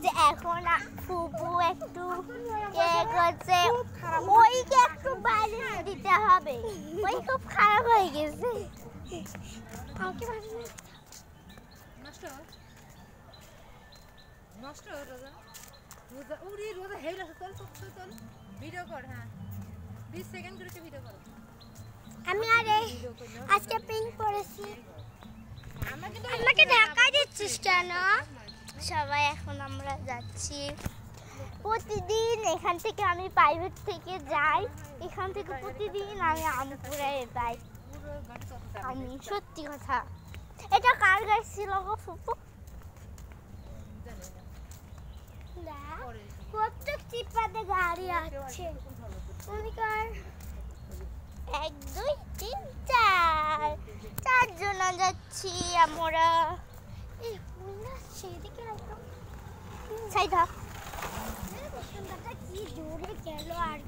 যে এখন ফুপু একটু কেক হচ্ছে ওইকে একটু বাইরে দিতে হবে, ওই খুব খারাপ হয়ে গেছে। নষ্ট রোজা রোজা উড়ি রোজা হেইলা চল চল চল ভিডিও কর। হ্যাঁ 20 সেকেন্ড করে ভিডিও কর। আমি আরে আজকে পিঙ্ক পরেছি, আমাকে ঢাকা দিচ্ছিস কেন? সবাই এখন আমরা যাচ্ছি, প্রতিদিন এখান থেকে আমি প্রাইভেট থেকে যাই, এখান থেকে প্রতিদিন আমি আমপুরে যাই। আমি সত্যি কথা, এটা কার গাড়ি ছিল গো ফুপু? প্রত্যেক চিপাতে গাড়ি আছে। 1 2 3 4 4 জন যাচ্ছি আমরা। এই হুন্ডা সেদিকে একদম সাইড কি জোরে গেল আর